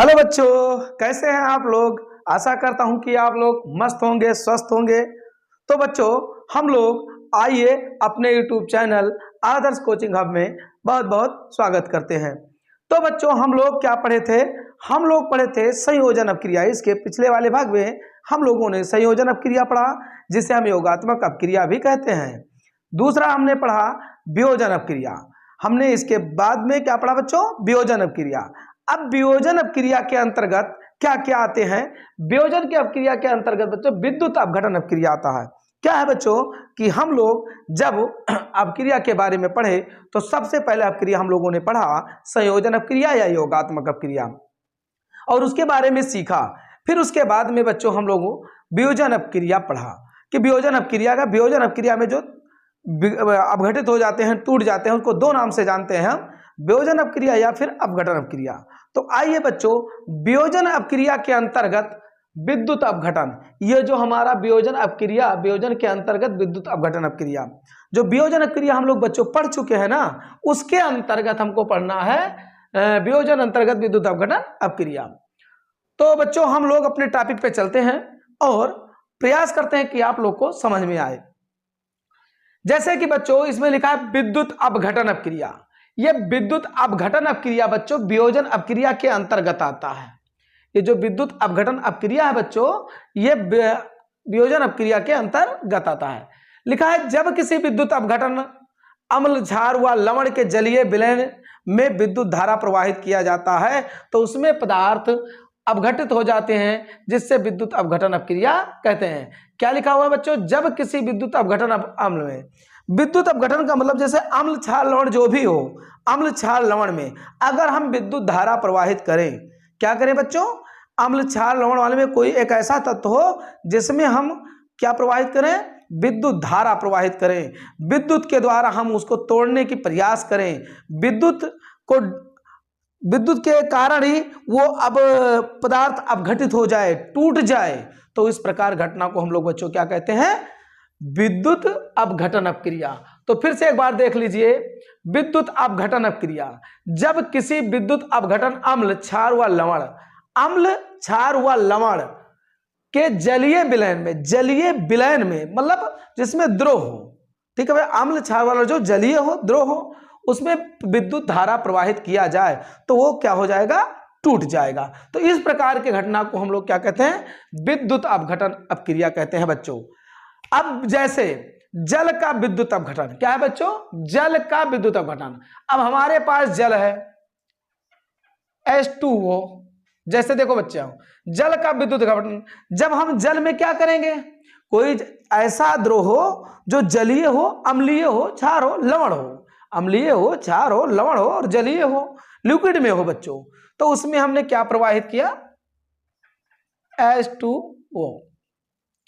Hello बच्चों, कैसे हैं आप लोग। आशा करता हूं कि आप लोग मस्त होंगे, स्वस्थ होंगे। तो बच्चों, हम लोग आइए अपने YouTube चैनल आदर्श कोचिंग हब में बहुत बहुत स्वागत करते हैं। तो बच्चों, हम लोग क्या पढ़े थे? हम लोग पढ़े थे संयोजन अपक्रिया। इसके पिछले वाले भाग में हम लोगों ने संयोजन अपक्रिया पढ़ा, जिसे हम योगात्मक अपक्रिया भी कहते हैं। दूसरा हमने पढ़ा वियोजन अपक्रिया। हमने इसके बाद में क्या पढ़ा बच्चों? वियोजन अपक्रिया। अब वियोजन अपक्रिया के अंतर्गत क्या क्या आते हैं? वियोजन की अपक्रिया के अंतर्गत बच्चों विद्युत अपघटन अपक्रिया आता है। क्या है बच्चों कि हम लोग जब अपक्रिया के बारे में पढ़े तो सबसे पहले अपक्रिया हम लोगों ने पढ़ा संयोजन अपक्रिया या योगात्मक अपक्रिया, और उसके बारे में सीखा। फिर उसके बाद में बच्चों हम लोगों वियोजन अपक्रिया पढ़ा कि वियोजन अपक्रिया में जो अपघटित हो जाते हैं, टूट जाते हैं, उसको दो नाम से जानते हैं हम, वियोजन अपक्रिया या फिर अपघटन अपक्रिया। तो आइए बच्चों, वियोजन अपक्रिया के अंतर्गत विद्युत अपघटन, ये जो हमारा वियोजन अपक्रिया, वियोजन के अंतर्गत विद्युत अपघटन अपक्रिया, जो वियोजन अपक्रिया हम लोग बच्चों पढ़ चुके हैं ना, उसके अंतर्गत हमको पढ़ना है वियोजन अंतर्गत विद्युत अपघटन अपक्रिया। तो बच्चों, हम लोग अपने टॉपिक पे चलते हैं और प्रयास करते हैं कि आप लोग को समझ में आए। जैसे कि बच्चों इसमें लिखा है विद्युत अपघटन अपक्रिया। यह विद्युत अपघटन अपक्रिया बच्चों वियोजन अपक्रिया के अंतर्गत आता है। ये जो विद्युत अपघटन अपक्रिया है बच्चों, ये वियोजन अपक्रिया के अंतर्गत आता है। लिखा है जब किसी विद्युत अपघटन अम्ल, क्षार व लवण के जलीय विलयन में विद्युत धारा प्रवाहित किया जाता है तो उसमें पदार्थ अपघटित हो जाते हैं, जिससे विद्युत अपघटन अपक्रिया कहते हैं। क्या लिखा हुआ है बच्चों? जब किसी विद्युत अपघटन अम्ल में, विद्युत अपघटन का मतलब जैसे अम्ल, क्षार, लवण जो भी हो, अम्ल, क्षार, लवण में अगर हम विद्युत धारा प्रवाहित करें, क्या करें बच्चों? अम्ल, क्षार, लवण वाले में कोई एक ऐसा तत्व हो जिसमें हम क्या प्रवाहित करें? विद्युत धारा प्रवाहित करें। विद्युत के द्वारा हम उसको तोड़ने की प्रयास करें, विद्युत के कारण ही वो अब पदार्थ अपघटित हो जाए, टूट जाए, तो इस प्रकार घटना को हम लोग बच्चों क्या कहते हैं? विद्युत अपघटन अपक्रिया। तो फिर से एक बार देख लीजिए, विद्युत अपघटन अपक्रिया, जब किसी विद्युत अपघटन अम्ल, क्षार व लवण, अम्ल, क्षार व लवण के जलीय विलयन में मतलब जिसमें द्रोह हो, ठीक है भाई, अम्ल, क्षार वाला जो जलीय हो, द्रोह हो, उसमें विद्युत धारा प्रवाहित किया जाए तो वो क्या हो जाएगा? टूट जाएगा। तो इस प्रकार के घटना को हम लोग क्या कहते हैं? विद्युत अपघटन अपक्रिया कहते हैं बच्चों। अब जैसे जल का विद्युत अपघटन, क्या है बच्चों? जल का विद्युत अपघटन। अब हमारे पास जल है H2O, जैसे देखो बच्चे, जल का विद्युत अपघटन, जब हम जल में क्या करेंगे? कोई ऐसा द्रोह हो जो जलीय हो, अम्लीय हो, क्षार हो, लवण हो, अम्लीय हो, क्षार हो, लवण हो और जलीय हो, लिक्विड में हो बच्चों, तो उसमें हमने क्या प्रवाहित किया? H2O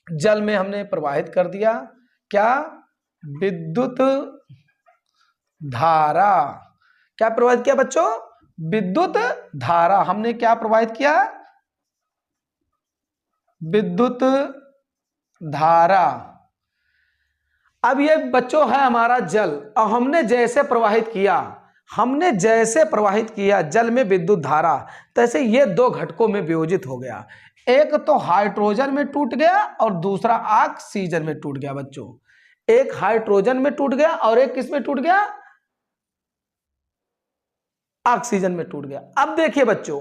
जल में हमने प्रवाहित कर दिया। क्या? विद्युत धारा। क्या प्रवाहित किया बच्चों? विद्युत धारा। हमने क्या प्रवाहित किया? विद्युत धारा। अब ये बच्चों है हमारा जल, और हमने जैसे प्रवाहित किया जल में विद्युत धारा, तैसे ये दो घटकों में वियोजित हो गया। एक तो हाइड्रोजन में टूट गया और दूसरा ऑक्सीजन में टूट गया बच्चों। एक हाइड्रोजन में टूट गया और एक किस में टूट गया? ऑक्सीजन में टूट गया। अब देखिए बच्चों,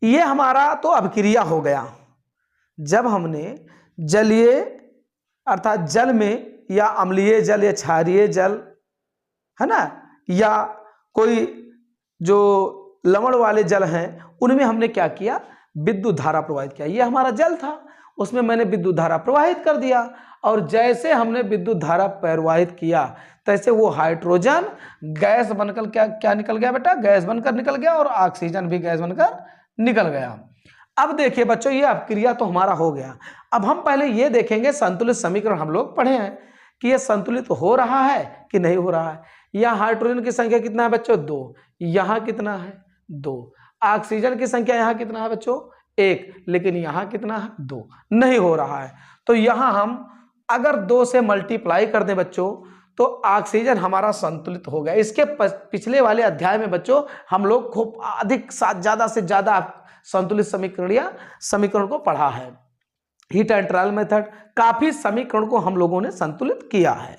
ये हमारा तो अपक्रिया हो गया। जब हमने जलीय अर्थात जल में या अम्लीय जल या क्षारीय जल है ना, या कोई जो लवण वाले जल हैं, उनमें हमने क्या किया? विद्युत धारा प्रवाहित किया। ये हमारा जल था, उसमें मैंने विद्युत धारा प्रवाहित कर दिया, और जैसे हमने विद्युत धारा प्रवाहित किया तैसे वो हाइड्रोजन गैस बनकर क्या निकल गया बेटा? गैस बनकर निकल गया, और ऑक्सीजन भी गैस बनकर निकल गया। अब देखिए बच्चों, ये अपक्रिया तो हमारा हो गया। अब हम पहले ये देखेंगे, संतुलित समीकरण हम लोग पढ़े हैं कि ये संतुलित हो रहा है कि नहीं हो रहा है। यहाँ हाइड्रोजन की संख्या कितना है बच्चों? 2। यहाँ कितना है? 2। ऑक्सीजन की संख्या यहाँ कितना है बच्चों? 1। लेकिन यहाँ कितना है? 2। नहीं हो रहा है। तो यहाँ हम अगर 2 से मल्टीप्लाई कर दें बच्चों, तो ऑक्सीजन हमारा संतुलित हो गया। इसके पिछले वाले अध्याय में बच्चों हम लोग खूब अधिक ज़्यादा से ज़्यादा संतुलित समीकरण को पढ़ा है। हीट एंड ट्रायल मेथड, काफी समीकरण को हम लोगों ने संतुलित किया है।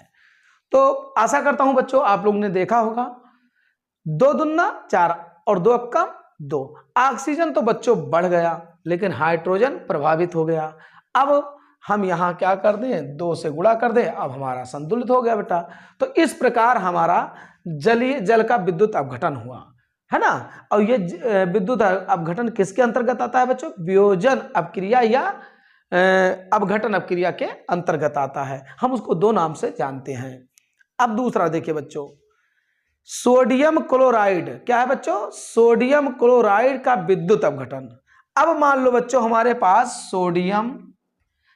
तो आशा करता हूं बच्चों आप लोगों ने देखा होगा। 2 दूना 4 और 2 अक्का 2। ऑक्सीजन तो बच्चों बढ़ गया लेकिन हाइड्रोजन प्रभावित हो गया। अब हम यहां क्या कर दें, 2 से गुणा कर दें, अब हमारा संतुलित हो गया बेटा। तो इस प्रकार हमारा जल का विद्युत अपघटन हुआ है ना। और ये विद्युत अपघटन किसके अंतर्गत आता है बच्चों, वियोजन अपक्रिया या अपघटन अपक्रिया के अंतर्गत आता है। हम उसको 2 नाम से जानते हैं। अब दूसरा देखिए बच्चों, सोडियम क्लोराइड। क्या है बच्चों, सोडियम क्लोराइड का विद्युत अपघटन। अब मान लो बच्चों हमारे पास सोडियम,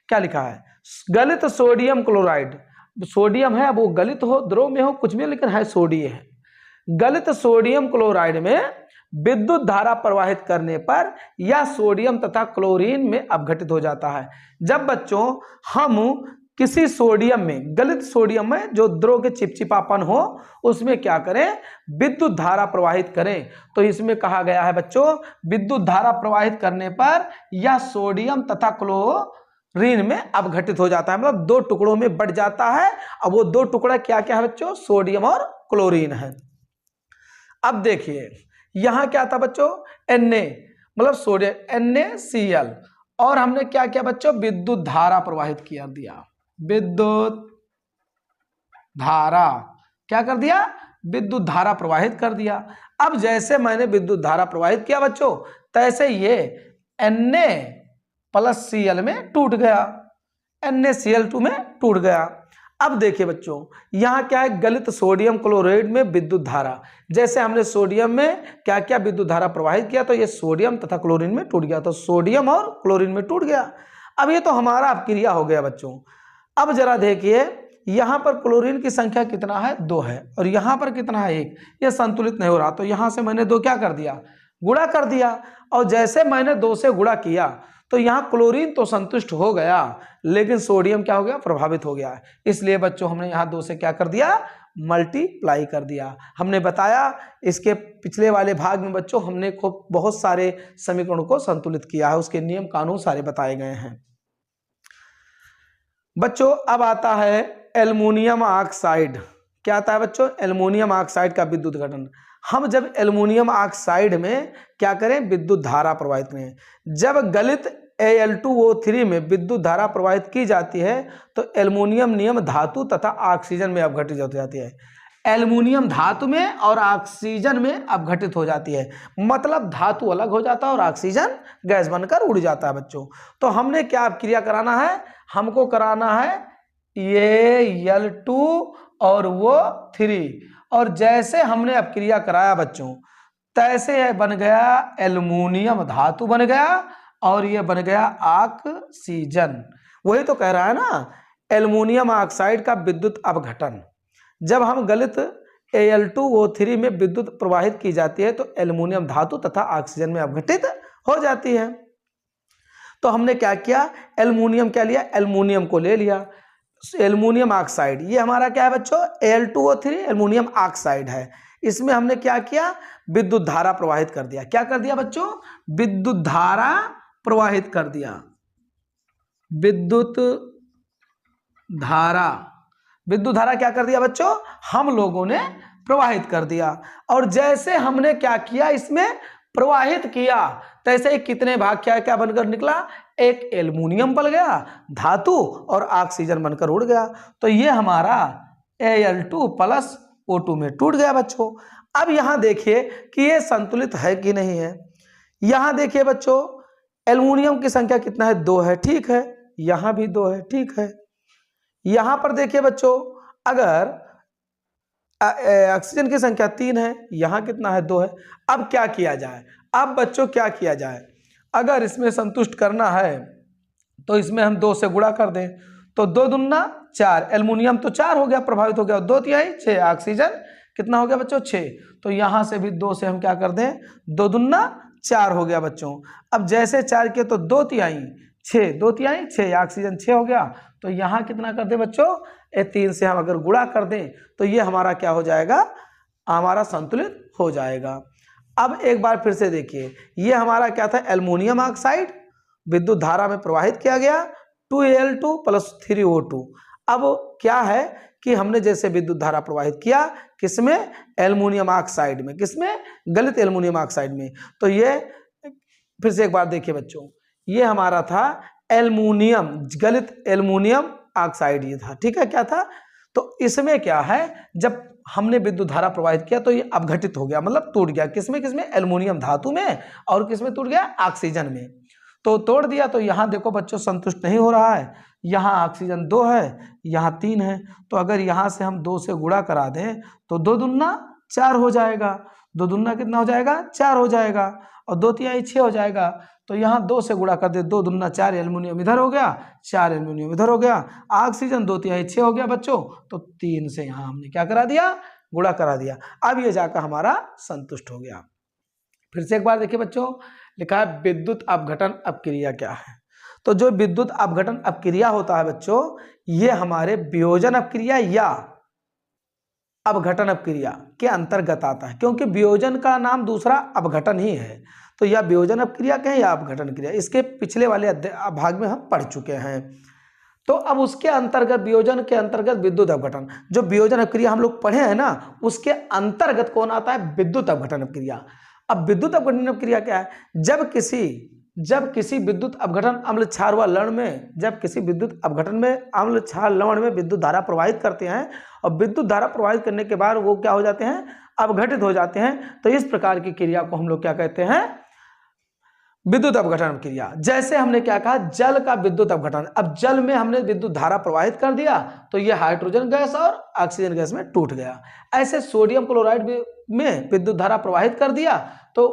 क्या लिखा है, गलित सोडियम क्लोराइड। सोडियम है, अब वो गलित हो, द्रव में हो, कुछ भी, लेकिन है सोडियम है। गलित सोडियम क्लोराइड में विद्युत धारा प्रवाहित करने पर यह सोडियम तथा क्लोरीन में अपघटित हो जाता है। जब बच्चों हम किसी सोडियम में, गलित सोडियम में जो द्रव के चिपचिपापन हो, उसमें क्या करें, विद्युत धारा प्रवाहित करें, तो इसमें कहा गया है बच्चों विद्युत धारा प्रवाहित करने पर यह सोडियम तथा क्लोरीन में अपघटित हो जाता है, मतलब 2 टुकड़ों में बढ़ जाता है। अब वो 2 टुकड़ा क्या क्या है बच्चों, सोडियम और क्लोरीन है। अब देखिए यहां क्या था बच्चों, Na मतलब सोडियम, NaCl, और हमने क्या किया बच्चों, विद्युत धारा प्रवाहित किया दिया, विद्युत धारा, क्या कर दिया, विद्युत धारा प्रवाहित कर दिया। अब जैसे मैंने विद्युत धारा प्रवाहित किया बच्चों, तैसे ये Na+Cl में टूट गया, NaCl2 में टूट गया। अब देखिए बच्चों यहां क्या है, गलित सोडियम क्लोराइड में विद्युत धारा, जैसे हमने सोडियम में क्या क्या विद्युत धारा प्रवाहित किया, तो ये सोडियम तथा क्लोरीन में टूट गया, तो सोडियम और क्लोरीन में टूट गया। अब ये तो हमारा अपक्रिया हो गया बच्चों। अब जरा देखिए यहां पर क्लोरीन की संख्या कितना है, 2 है, और यहां पर कितना है, 1। ये संतुलित नहीं हो रहा, तो यहां से मैंने 2 क्या कर दिया, गुणा कर दिया। और जैसे मैंने 2 से गुणा किया तो यहाँ क्लोरीन तो संतुष्ट हो गया, लेकिन सोडियम क्या हो गया, प्रभावित हो गया। इसलिए बच्चों हमने यहाँ 2 से क्या कर दिया, मल्टीप्लाई कर दिया। हमने बताया इसके पिछले वाले भाग में बच्चों हमने खूब बहुत सारे समीकरणों को संतुलित किया है, उसके नियम कानून सारे बताए गए हैं बच्चों। अब आता है एल्युमिनियम ऑक्साइड। क्या आता है बच्चों, एल्युमिनियम ऑक्साइड का विद्युत घटन। हम जब एल्युमिनियम ऑक्साइड में क्या करें, विद्युत धारा प्रवाहित करें, जब गलित Al2O3 में विद्युत धारा प्रवाहित की जाती है तो एल्युमिनियम नियम धातु तथा ऑक्सीजन में अपघटित हो जाती है। एल्युमिनियम धातु में और ऑक्सीजन में अपघटित हो जाती है, मतलब धातु अलग हो जाता है और ऑक्सीजन गैस बनकर उड़ जाता है बच्चों। तो हमने क्या क्रिया कराना है, हमको कराना है ये Al2 और वो 3, और जैसे हमने अपक्रिया कराया बच्चों, तैसे बन गया एल्युमिनियम धातु बन गया और ये बन गया ऑक्सीजन। वही तो कह रहा है ना, एल्युमिनियम ऑक्साइड का विद्युत अपघटन। जब हम गलित Al2O3 में विद्युत प्रवाहित की जाती है तो एल्युमिनियम धातु तथा ऑक्सीजन में अपघटित हो जाती है। तो हमने क्या किया, एल्युमिनियम क्या लिया, एल्युमिनियम को ले लिया, एल्युमिनियम ऑक्साइड, ये हमारा क्या है बच्चों, Al2O3 एल्युमिनियम ऑक्साइड है। इसमें हमने क्या किया, विद्युत धारा प्रवाहित कर दिया। क्या कर दिया बच्चों, विद्युत धारा प्रवाहित कर दिया, विद्युत धारा क्या कर दिया बच्चों, हम लोगों ने प्रवाहित कर दिया। और जैसे हमने क्या किया, इसमें प्रवाहित किया, तैसे कितने भाग क्या बनकर निकला, एक एल्युमिनियम बन गया धातु और ऑक्सीजन बनकर उड़ गया। तो ये हमारा Al2+O2 में टूट गया बच्चों। अब यहां देखिए कि ये संतुलित है कि नहीं है। यहां देखिए बच्चों एल्युमिनियम की संख्या कितना है, 2 है, ठीक है, यहां भी 2 है, ठीक है। यहां पर देखिए बच्चों अगर ऑक्सीजन की संख्या 3 है, यहां कितना है, 2 है। अब क्या किया जाए, अब बच्चों क्या किया जाए, अगर इसमें संतुष्ट करना है तो इसमें हम 2 से गुणा कर दें, तो 2 दूना 4, एल्युमिनियम तो 4 हो गया, प्रभावित हो गया, 2 तिहाई 6, ऑक्सीजन कितना हो गया बच्चों, 6। तो यहां से भी 2 से हम क्या कर दें, 2 दूना 4 हो गया बच्चों। अब जैसे 4 के तो 2 तिहाई 6, 2 तिहाई 6, ऑक्सीजन 6 हो गया। तो यहां कितना कर दे बच्चों, ये 3 से हम अगर गुणा कर दें तो ये हमारा क्या हो जाएगा, हमारा संतुलित हो जाएगा। अब एक बार फिर से देखिए, ये हमारा क्या था, एल्युमिनियम ऑक्साइड विद्युत धारा में प्रवाहित किया गया 2Al2 + 3O2। अब क्या है कि हमने जैसे विद्युत धारा प्रवाहित किया किसमें, एल्युमिनियम ऑक्साइड में, किसमें, गलित एल्युमिनियम ऑक्साइड में। तो ये फिर से एक बार देखिए बच्चों, ये हमारा था एल्युमिनियम, गलित एल्युमिनियम ऑक्साइड ये था, ठीक है, क्या था। तो इसमें क्या है, जब हमने विद्युत धारा प्रवाहित किया तो ये अपघटित हो गया, मतलब टूट गया, किसमें किसमें, एल्युमिनियम धातु में, और किसमें टूट गया, ऑक्सीजन में। तो तोड़ दिया, तो यहाँ देखो बच्चों संतुष्ट नहीं हो रहा है, यहाँ ऑक्सीजन 2 है, यहाँ 3 है। तो अगर यहाँ से हम 2 से गुणा करा दें तो 2 दूना 4 हो जाएगा, 2 दूना कितना हो जाएगा, 4 हो जाएगा, और 2 तिहाई 6 हो जाएगा। तो यहाँ 2 से गुणा कर दे, 2 दूना 4, एल्युमिनियम इधर हो गया, 4 एल्युमिनियम इधर हो गया, ऑक्सीजन 2 तिहाई 6 हो गया बच्चों। तो 3 से यहाँ हमने क्या करा दिया, गुणा करा दिया। अब ये जाकर हमारा संतुष्ट हो गया। फिर से एक बार देखिए बच्चों, लिखा है विद्युत अपघटन अपक्रिया क्या है। तो जो विद्युत अपघटन अपक्रिया होता है बच्चों, ये हमारे वियोजन अपक्रिया या अपघटन अपक्रिया के अंतर्गत आता है, क्योंकि वियोजन का नाम दूसरा अपघटन ही है। तो या वियोजन अपक्रिया कहें या अपघटन क्रिया, इसके पिछले वाले भाग में हम पढ़ चुके हैं। तो अब उसके अंतर्गत, वियोजन के अंतर्गत विद्युत अपघटन, जो वियोजन अपक्रिया हम लोग पढ़े हैं ना, उसके अंतर्गत कौन आता है, विद्युत अपघटन अपक्रिया। अब विद्युत अपघटन अपक्रिया क्या है, जब किसी विद्युत अपघटन अम्ल क्षार व लवण में, जब किसी विद्युत अपघटन में अम्ल क्षार लवण में विद्युत धारा प्रवाहित करते हैं, और विद्युत धारा प्रवाहित करने के बाद वो क्या हो जाते हैं, अपघटित हो जाते हैं। तो इस प्रकार की क्रिया को हम लोग क्या कहते हैं, विद्युत अपघटन क्रिया। जैसे हमने क्या कहा, जल का विद्युत अपघटन, अब जल में हमने विद्युत धारा प्रवाहित कर दिया तो ये हाइड्रोजन गैस और ऑक्सीजन गैस में टूट गया। ऐसे सोडियम क्लोराइड में विद्युत धारा प्रवाहित कर दिया तो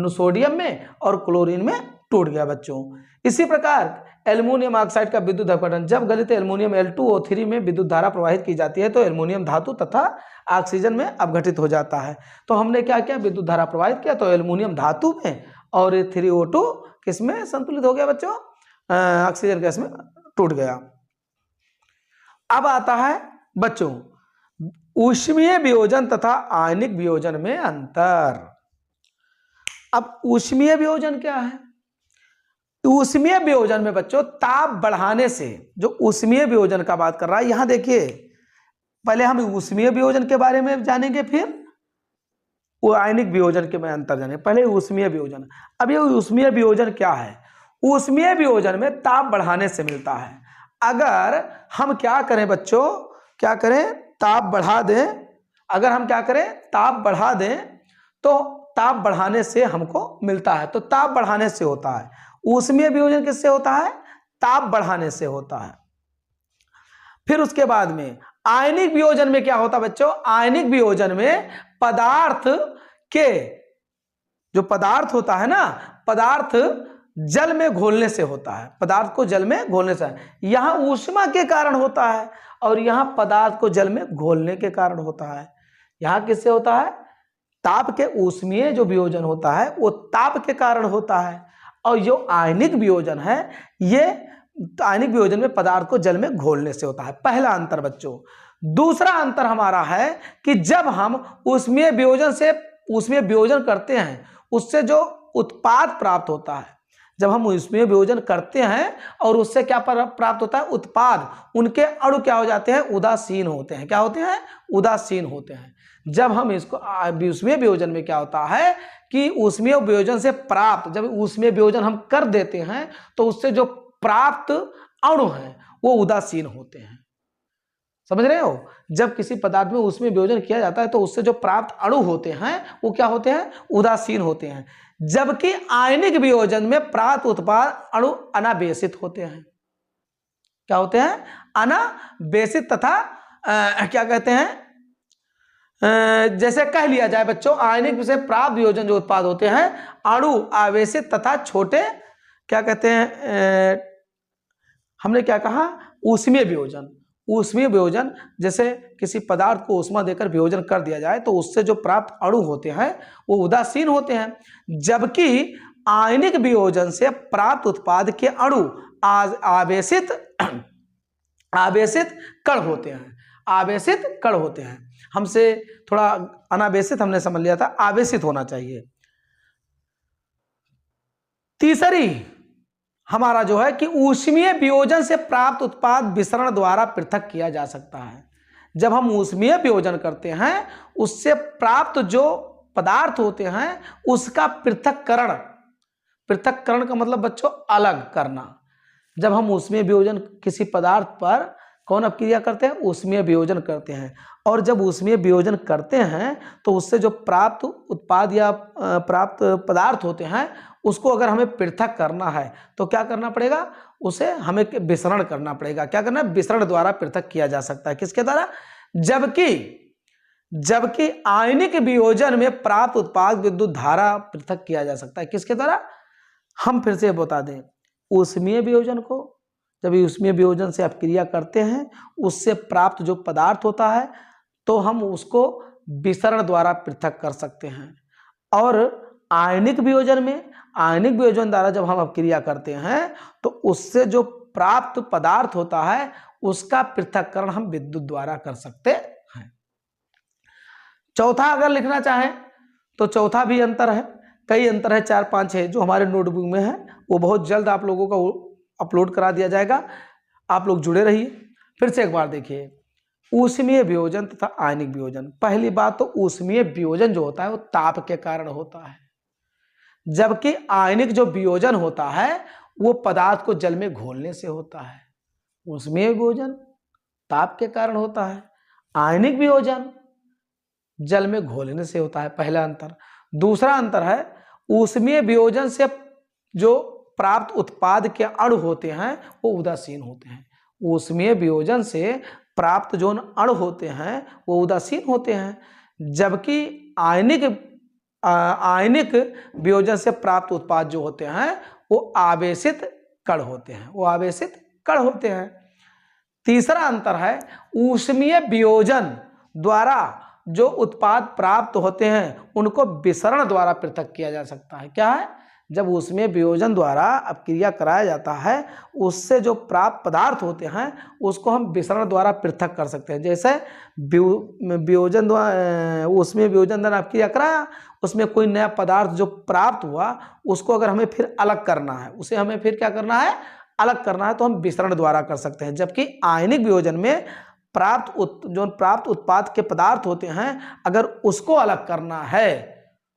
सोडियम में और क्लोरीन में टूट गया बच्चों। इसी प्रकार एल्युमिनियम ऑक्साइड का विद्युत अपघटन, जब गलित एल्युमिनियम Al2O3 में विद्युत धारा प्रवाहित की जाती है तो एल्युमिनियम धातु तथा ऑक्सीजन में अपघटित हो जाता है। तो हमने क्या किया, विद्युत धारा प्रवाहित किया तो एल्युमिनियम धातु में, और 3O2 किसमें संतुलित हो गया बच्चों, ऑक्सीजन गैस में टूट गया। अब आता है बच्चों ऊष्मीय वियोजन तथा आयनिक वियोजन में अंतर। अब ऊष्मीय वियोजन क्या है, ऊष्मीय वियोजन में बच्चों ताप बढ़ाने से, जो ऊष्मीय वियोजन का बात कर रहा है, यहां देखिए पहले हम ऊष्मीय वियोजन के बारे में जानेंगे, फिर वो आयनिक वियोजन के में अंतर जाने, पहले ऊष्मीय वियोजन। अब ये ऊष्मीय वियोजन क्या है, ऊष्मीय वियोजन में ताप बढ़ाने से मिलता है। अगर हम क्या करें बच्चों, क्या करें, ताप बढ़ा दें, अगर हम क्या करें, ताप बढ़ा दें तो ताप बढ़ाने से हमको मिलता है। तो ताप बढ़ाने से होता है। ऊष्मीय वियोजन किससे होता है, ताप बढ़ाने से होता है। फिर उसके बाद में आयनिक वियोजन में क्या होता है बच्चों, आयनिक वियोजन में पदार्थ के, जो पदार्थ होता है ना, पदार्थ जल में घोलने से होता है, पदार्थ को जल में घोलने से। यहां ऊष्मा के कारण होता है और यहां पदार्थ को जल में घोलने के कारण होता है। यहां किससे होता है, ताप के, ऊष्मीय जो वियोजन होता है वो ताप के कारण होता है, और जो आयनिक वियोजन है ये आयनिक वियोजन में पदार्थ को जल में घोलने से होता है। पहला अंतर बच्चों। दूसरा अंतर हमारा है कि जब हम ऊष्मीय वियोजन से, ऊष्मीय वियोजन करते हैं उससे जो उत्पाद प्राप्त होता है, जब हम ऊष्मीय वियोजन करते हैं और उससे क्या प्राप्त होता है, उत्पाद, उनके अणु क्या हो जाते हैं, उदासीन होते हैं। क्या होते हैं, उदासीन होते हैं। जब हम इसको ऊष्मीय वियोजन में क्या होता है कि ऊष्मीय वियोजन से प्राप्त, जब ऊष्मीय वियोजन हम कर देते हैं तो उससे जो प्राप्त अणु हैं वो उदासीन होते हैं। समझ रहे हो, जब किसी पदार्थ में ऊष्मीय वियोजन किया जाता है तो उससे जो प्राप्त अणु होते हैं वो क्या होते हैं, उदासीन होते हैं। जबकि आयनिक वियोजन में प्राप्त उत्पाद अणु अनावेशित होते हैं। क्या होते हैं, अनावेशित तथा क्या कहते हैं, जैसे कह लिया जाए बच्चों, आयनिक से प्राप्त वियोजन जो उत्पाद होते हैं अणु आवेशित तथा छोटे, क्या कहते हैं, हमने क्या कहा, ऊष्मीय वियोजन। ऊष्मीय वियोजन, जैसे किसी पदार्थ को ऊष्मा देकर वियोजन कर दिया जाए तो उससे जो प्राप्त अणु होते हैं वो उदासीन होते हैं। जबकि आयनिक वियोजन से प्राप्त उत्पाद के अणु आवेशित कण होते हैं, आवेशित कण होते हैं। हमसे थोड़ा अनावेशित हमने समझ लिया था, आवेशित होना चाहिए। तीसरी हमारा जो है कि ऊष्मीय वियोजन से प्राप्त उत्पाद विसरण द्वारा पृथक किया जा सकता है। जब हम ऊष्मीय वियोजन करते हैं, उससे प्राप्त जो पदार्थ होते हैं उसका पृथक्करण, पृथक्करण का मतलब बच्चों अलग करना। जब हम ऊष्मीय वियोजन किसी पदार्थ पर कौन अपक्रिया करते हैं, ऊष्मीय वियोजन करते हैं, और जब ऊष्मीय वियोजन करते हैं तो उससे जो प्राप्त उत्पाद या प्राप्त पदार्थ होते हैं उसको अगर हमें पृथक करना है तो क्या करना पड़ेगा, उसे हमें विसरण करना पड़ेगा। क्या करना है, विसरण द्वारा पृथक किया जा सकता है। किसके द्वारा, जबकि आयनिक वियोजन में प्राप्त उत्पाद विद्युत धारा पृथक किया जा सकता है। किसके द्वारा, हम फिर से बता दें, ऊष्मीय वियोजन को जब ऊष्मीय वियोजन से अपक्रिया करते हैं उससे प्राप्त जो पदार्थ होता है तो हम उसको विसरण द्वारा पृथक कर सकते हैं। और आयनिक वियोजन द्वारा जब हम अपक्रिया करते हैं तो उससे जो प्राप्त पदार्थ होता है उसका पृथक्करण हम विद्युत द्वारा कर सकते हैं। चौथा अगर लिखना चाहें तो चौथा भी अंतर है, कई अंतर है, 4-5 है जो हमारे नोटबुक में है, वो बहुत जल्द आप लोगों का अपलोड करा दिया जाएगा। आप लोग जुड़े रहिए। फिर से एक बार देखिए, ऊष्मीय वियोजन तथा आयनिक वियोजन। पहली बात तो ऊष्मीय वियोजन जो होता है वो ताप के कारण होता है, जबकि आयनिक जो वियोजन होता है वो पदार्थ को जल में घोलने से होता है। ऊष्मीय वियोजन ताप के कारण होता है, आयनिक वियोजन जल में घोलने से होता है, पहला अंतर। दूसरा अंतर है, ऊष्मीय वियोजन से जो प्राप्त उत्पाद के अणु होते हैं वो उदासीन होते हैं। ऊष्मीय वियोजन से प्राप्त जो अणु होते हैं वो उदासीन होते हैं, जबकि आयनिक वियोजन से प्राप्त उत्पाद जो होते हैं वो आवेशित कण होते हैं, वो आवेशित कण होते हैं। तीसरा अंतर है, ऊष्मीय वियोजन द्वारा जो उत्पाद प्राप्त होते हैं उनको विसरण द्वारा पृथक किया जा सकता है। क्या है, जब ऊष्मीय वियोजन द्वारा अपक्रिया कराया जाता है उससे जो प्राप्त पदार्थ होते हैं उसको हम विसरण द्वारा पृथक कर सकते हैं। जैसे वियोजन द्वारा, ऊष्मीय वियोजन द्वारा अपक्रिया कराया, उसमें कोई नया पदार्थ जो प्राप्त हुआ उसको अगर हमें फिर अलग करना है, उसे हमें फिर क्या करना है, अलग करना है, तो हम विसरण द्वारा कर सकते हैं। जबकि आयनिक वियोजन में प्राप्त उत्पाद के पदार्थ होते हैं अगर उसको अलग करना है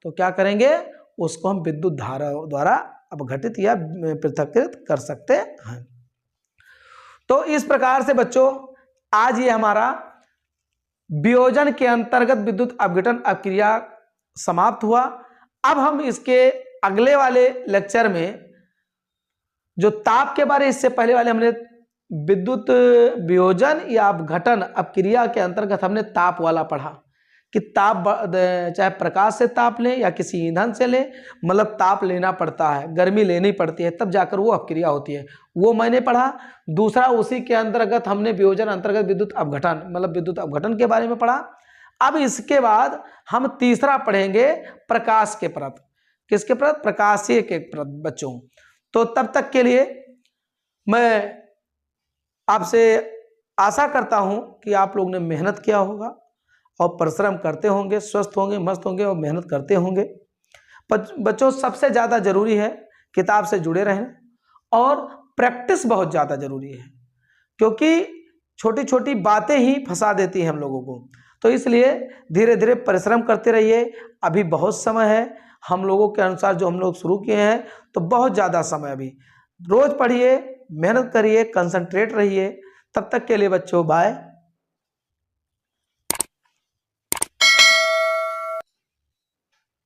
तो क्या करेंगे, उसको हम विद्युत धारा द्वारा अपघटित या पृथक्कृत कर सकते हैं। तो इस प्रकार से बच्चों आज ये हमारा वियोजन के अंतर्गत विद्युत अपघटन अपक्रिया समाप्त हुआ। अब हम इसके अगले वाले लेक्चर में जो ताप के बारे, इससे पहले वाले हमने विद्युत वियोजन या अपघटन अपक्रिया के अंतर्गत हमने ताप वाला पढ़ा कि ताप चाहे प्रकाश से ताप लें या किसी ईंधन से लें, मतलब ताप लेना पड़ता है, गर्मी लेनी पड़ती है, तब जाकर वो अपक्रिया होती है, वो मैंने पढ़ा। दूसरा उसी के अंतर्गत हमने वियोजन अंतर्गत विद्युत अपघटन मतलब विद्युत अपघटन के बारे में पढ़ा। अब इसके बाद हम तीसरा पढ़ेंगे प्रकाश के परत। किसके परत, प्रकाशीय के परत बच्चों। तो तब तक के लिए मैं आपसे आशा करता हूं कि आप लोग ने मेहनत किया होगा और परिश्रम करते होंगे, स्वस्थ होंगे, मस्त होंगे और मेहनत करते होंगे। बच्चों सबसे ज़्यादा जरूरी है किताब से जुड़े रहना और प्रैक्टिस बहुत ज़्यादा जरूरी है, क्योंकि छोटी छोटी बातें ही फंसा देती हैं हम लोगों को। तो इसलिए धीरे धीरे परिश्रम करते रहिए। अभी बहुत समय है, हम लोगों के अनुसार जो हम लोग शुरू किए हैं तो बहुत ज़्यादा समय अभी। रोज़ पढ़िए, मेहनत करिए, कंसंट्रेट रहिए। तब तक के लिए बच्चों बाय।